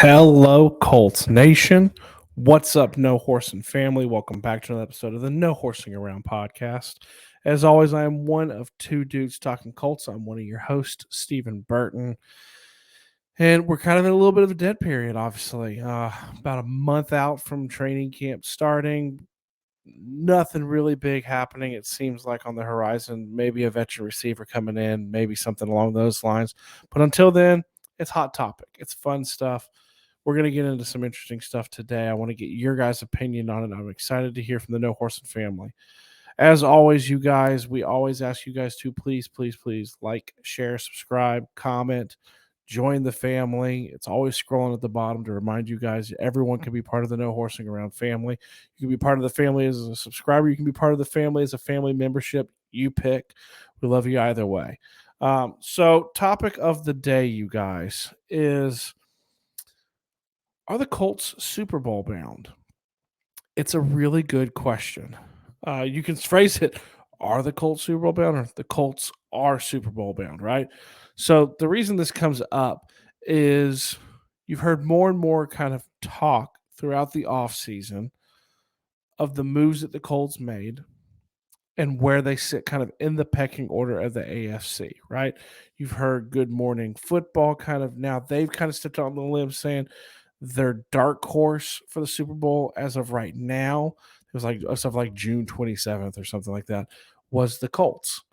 Hello, Colts Nation. What's up, No Horsing family? Welcome back to another episode of the No Horsing Around podcast. As always, I am one of two dudes talking Colts. I'm one of your hosts, Stephen Burton. And we're kind of in a little bit of a dead period, obviously. About a month out from training camp starting. Nothing really big happening, it seems like, on the horizon. Maybe a veteran receiver coming in, maybe something along those lines. But until then, it's hot topic. It's fun stuff. We're going to get into some interesting stuff today. I want to get your guys' opinion on it. I'm excited to hear from the No Horsing family. As always, you guys, we always ask you guys to please like, share, subscribe, comment, join the family. It's always scrolling at the bottom to remind you guys everyone can be part of the No Horsing Around family. You can be part of the family as a subscriber. You can be part of the family as a family membership. You pick. We love you either way. So topic of the day, you guys, is are the Colts Super Bowl bound? It's a really good question. You can phrase it, are the Colts Super Bowl bound, or the Colts are Super Bowl bound, right? So the reason this comes up is you've heard more and more kind of talk throughout the offseason of the moves that the Colts made and where they sit kind of in the pecking order of the AFC, right? You've heard Good Morning Football kind of now they've kind of stepped on the limb saying their dark horse for the Super Bowl as of right now, it was like stuff like June 27th or something like that, was the Colts.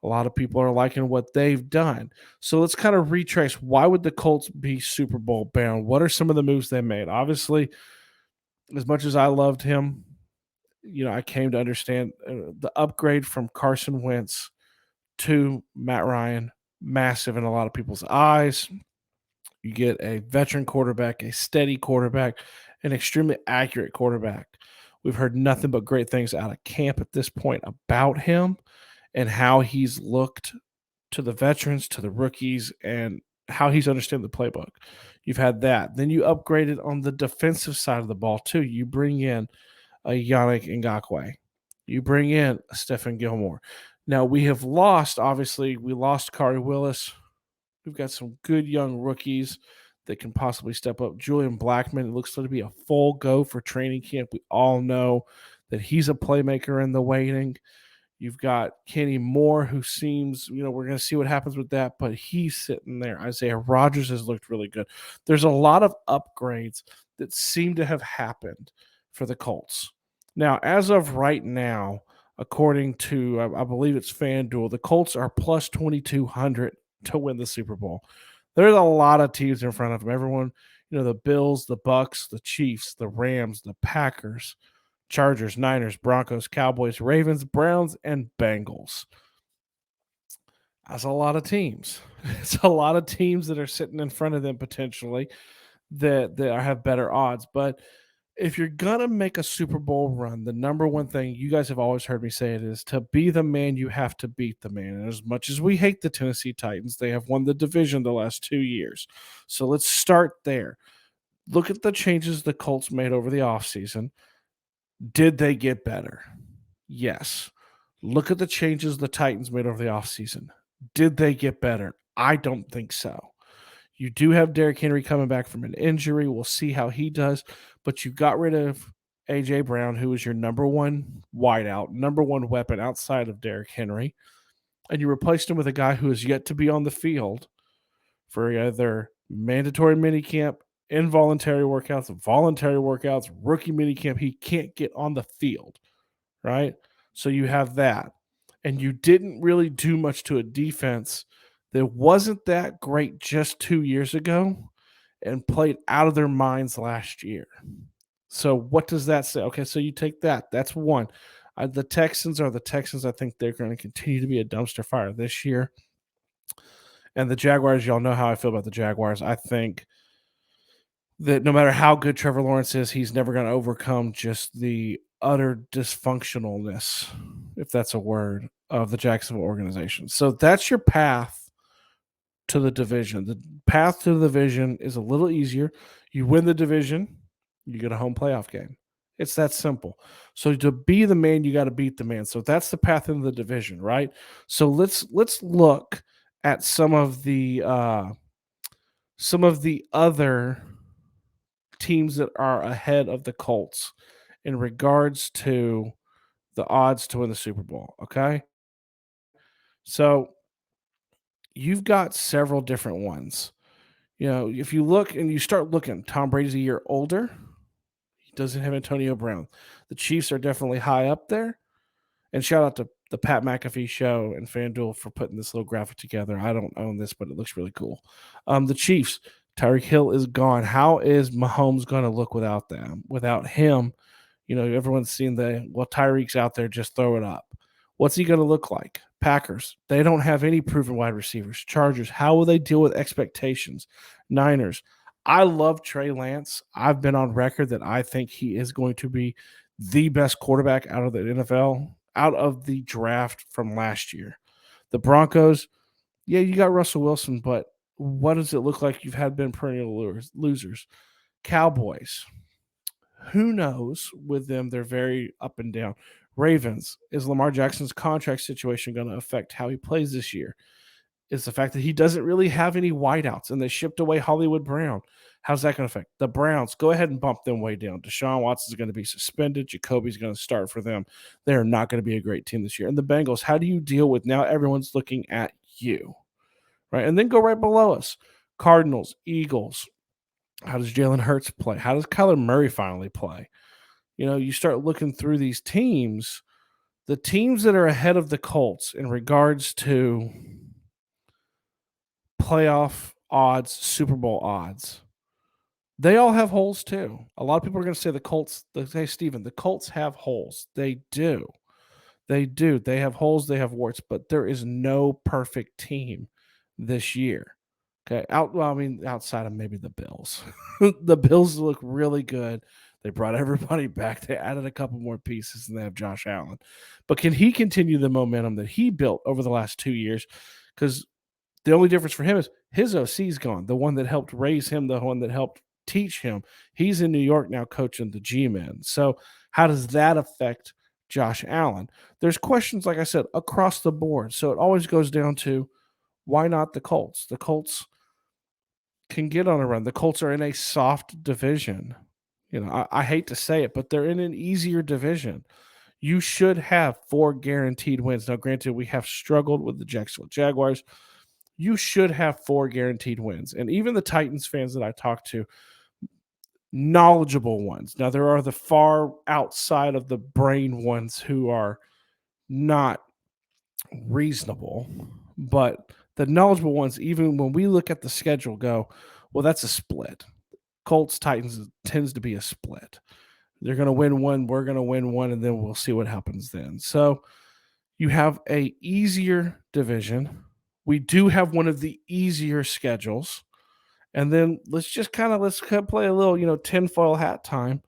A lot of people are liking what they've done. So let's kind of retrace why would the Colts be Super Bowl bound? What are some of the moves they made? Obviously, as much as I loved him, I came to understand the upgrade from Carson Wentz to Matt Ryan, massive in a lot of people's eyes. You get a veteran quarterback, a steady quarterback, an extremely accurate quarterback. We've heard nothing but great things out of camp at this point about him and how he's looked to the veterans, to the rookies, and how he's understood the playbook. You've had that. Then you upgraded on the defensive side of the ball, too. You bring in a Yannick Ngakoue. You bring in a Stephen Gilmore. Now, we have lost, obviously, we lost Kari Willis. We've got some good young rookies that can possibly step up. Julian Blackmon, it looks like to be a full go for training camp. We all know that he's a playmaker in the waiting. You've got Kenny Moore, who seems, we're going to see what happens with that, but he's sitting there. Isaiah Rodgers has looked really good. There's a lot of upgrades that seem to have happened for the Colts. Now, as of right now, according to, I believe it's FanDuel, the Colts are plus 2,200 to win the Super Bowl. There's a lot of teams in front of them. Everyone, the Bills, the Bucks, the Chiefs, the Rams, the Packers, Chargers, Niners, Broncos, Cowboys, Ravens, Browns, and Bengals. That's a lot of teams. It's a lot of teams that are sitting in front of them potentially that have better odds. But if you're going to make a Super Bowl run, the number one thing you guys have always heard me say it is to be the man, you have to beat the man. And as much as we hate the Tennessee Titans, they have won the division the last 2 years. So let's start there. Look at the changes the Colts made over the offseason. Did they get better? Yes. Look at the changes the Titans made over the offseason. Did they get better? I don't think so. You do have Derrick Henry coming back from an injury. We'll see how he does. But you got rid of A.J. Brown, who was your number one wideout, number one weapon outside of Derrick Henry. And you replaced him with a guy who is yet to be on the field for either mandatory minicamp, involuntary workouts, voluntary workouts, rookie minicamp. He can't get on the field, right? So you have that. And you didn't really do much to a defense that wasn't that great just 2 years ago and played out of their minds last year. So what does that say? Okay, so you take that. That's one. The Texans are the Texans. I think they're going to continue to be a dumpster fire this year. And the Jaguars, y'all know how I feel about the Jaguars. I think that no matter how good Trevor Lawrence is, he's never going to overcome just the utter dysfunctionalness, if that's a word, of the Jacksonville organization. So that's your path to the division. The path to the division is a little easier. You win the division, you get a home playoff game. It's that simple. So to be the man, you got to beat the man. So that's the path into the division, right? So let's look at some of the other teams that are ahead of the Colts in regards to the odds to win the Super Bowl. Okay. So you've got several different ones. If you look and you start looking, Tom Brady's a year older. He doesn't have Antonio Brown. The Chiefs are definitely high up there. And shout out to the Pat McAfee show and FanDuel for putting this little graphic together. I don't own this, but it looks really cool. The Chiefs, Tyreek Hill is gone. How is Mahomes going to look without them? Without him, everyone's seen Tyreek's out there, just throw it up. What's he going to look like? Packers, they don't have any proven wide receivers. Chargers, how will they deal with expectations? Niners, I love Trey Lance. I've been on record that I think he is going to be the best quarterback out of the NFL, out of the draft from last year. The Broncos, yeah, you got Russell Wilson, but what does it look like? You've had been perennial losers. Cowboys, who knows with them? They're very up and down. Ravens, is Lamar Jackson's contract situation going to affect how he plays this year? Is the fact that he doesn't really have any wideouts and they shipped away Hollywood Brown. How's that going to affect the Browns? Go ahead and bump them way down. Deshaun Watson is going to be suspended. Jacoby's going to start for them. They're not going to be a great team this year. And the Bengals, how do you deal with now everyone's looking at you, right? And then go right below us. Cardinals, Eagles. How does Jalen Hurts play? How does Kyler Murray finally play? You start looking through these teams, the teams that are ahead of the Colts in regards to playoff odds, Super Bowl odds, they all have holes too. A lot of people are going to say the Colts, hey, Steven, the Colts have holes. They do. They do. They have holes, they have warts, but there is no perfect team this year. Okay. Outside of maybe the Bills. The Bills look really good. They brought everybody back. They added a couple more pieces, and they have Josh Allen. But can he continue the momentum that he built over the last 2 years? Because the only difference for him is his OC's gone. The one that helped raise him, the one that helped teach him. He's in New York now coaching the G-men. So how does that affect Josh Allen? There's questions, like I said, across the board. So it always goes down to, why not the Colts? The Colts can get on a run. The Colts are in a soft division. I hate to say it, but they're in an easier division. You should have 4 guaranteed wins. Now, granted, we have struggled with the Jacksonville Jaguars. You should have 4 guaranteed wins. And even the Titans fans that I talk to, knowledgeable ones. Now, there are the far outside of the brain ones who are not reasonable, but the knowledgeable ones, even when we look at the schedule, go, well, that's a split. Colts, Titans tends to be a split. They're going to win one, we're going to win one, and then we'll see what happens then. So you have a easier division. We do have one of the easier schedules. And then let's play a little, tinfoil hat time.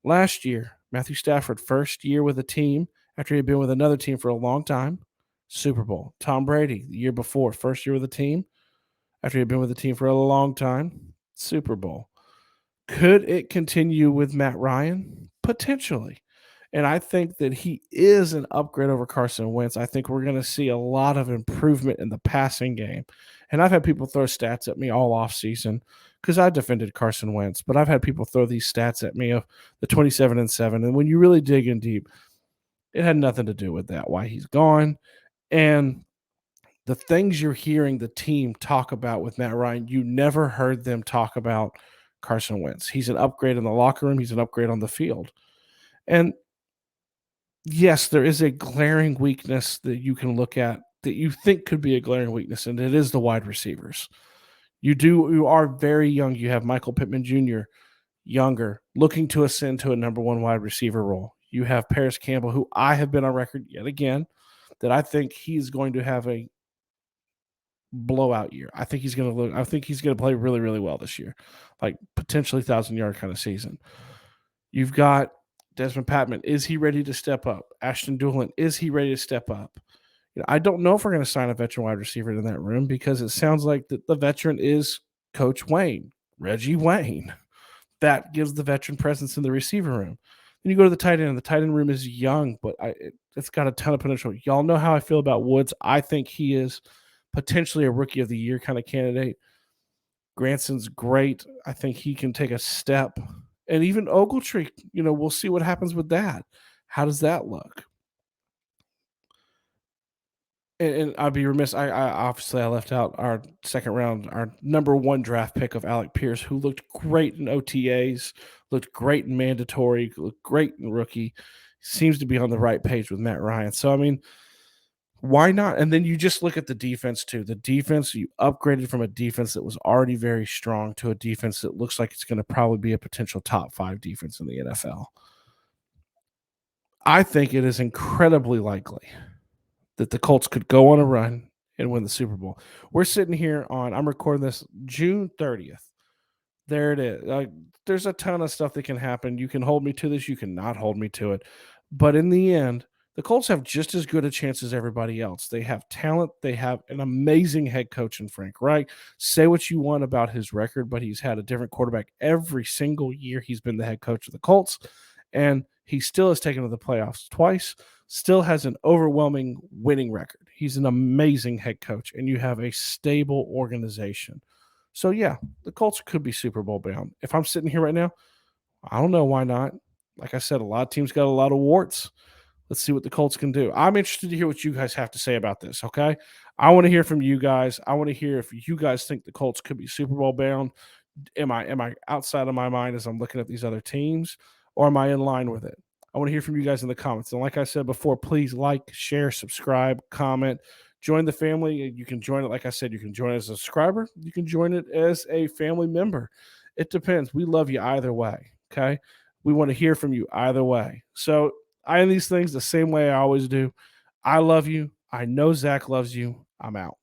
Last year, Matthew Stafford, first year with a team after he had been with another team for a long time, Super Bowl. Tom Brady, the year before, first year with a team after he had been with a team for a long time, Super Bowl. Could it continue with Matt Ryan? Potentially. And I think that he is an upgrade over Carson Wentz. I think we're going to see a lot of improvement in the passing game. And I've had people throw stats at me all offseason because I defended Carson Wentz, but I've had people throw these stats at me of the 27-7. And when you really dig in deep, it had nothing to do with that, why he's gone. And the things you're hearing the team talk about with Matt Ryan, you never heard them talk about Carson Wentz. He's an upgrade in the locker room. He's an upgrade on the field. And yes, there is a glaring weakness that you can look at that you think could be a glaring weakness, and it is the wide receivers. You are very young. You have Michael Pittman Jr., younger, looking to ascend to a number 1 wide receiver role. You have Paris Campbell, who I have been on record yet again that I think he's going to have a blowout year. I think he's going to play really, really well this year, like potentially 1,000-yard kind of season. You've got Desmond Patman. Is he ready to step up? Ashton Dulin. Is he ready to step up? I don't know if we're going to sign a veteran wide receiver in that room because it sounds like the veteran is Coach Wayne, Reggie Wayne. That gives the veteran presence in the receiver room. Then you go to the tight end, and the tight end room is young, but it's got a ton of potential. Y'all know how I feel about Woods. I think he is potentially a rookie of the year kind of candidate. Granson's great. I think he can take a step. And even Ogletree, we'll see what happens with that. How does that look? And I'd be remiss. I obviously I left out our second round, our number one draft pick of Alec Pierce, who looked great in OTAs, looked great in mandatory, looked great in rookie. Seems to be on the right page with Matt Ryan. So I mean, why not? And then you just look at the defense too. The defense, you upgraded from a defense that was already very strong to a defense that looks like it's going to probably be a potential top 5 defense in the NFL. I think it is incredibly likely that the Colts could go on a run and win the Super Bowl. We're sitting here I'm recording this June 30th. There it is. There's a ton of stuff that can happen. You can hold me to this, you cannot hold me to it. But in the end, the Colts have just as good a chance as everybody else. They have talent. They have an amazing head coach in Frank Reich. Say what you want about his record, but he's had a different quarterback every single year he's been the head coach of the Colts. And he still has taken to the playoffs twice, still has an overwhelming winning record. He's an amazing head coach, and you have a stable organization. So, yeah, the Colts could be Super Bowl bound. If I'm sitting here right now, I don't know why not. Like I said, a lot of teams got a lot of warts. Let's see what the Colts can do. I'm interested to hear what you guys have to say about this, okay? I want to hear from you guys. I want to hear if you guys think the Colts could be Super Bowl bound. Am I outside of my mind as I'm looking at these other teams, or am I in line with it? I want to hear from you guys in the comments. And like I said before, please like, share, subscribe, comment, join the family. You can join it. Like I said, you can join as a subscriber. You can join it as a family member. It depends. We love you either way. Okay. We want to hear from you either way. So I end these things the same way I always do. I love you. I know Zach loves you. I'm out.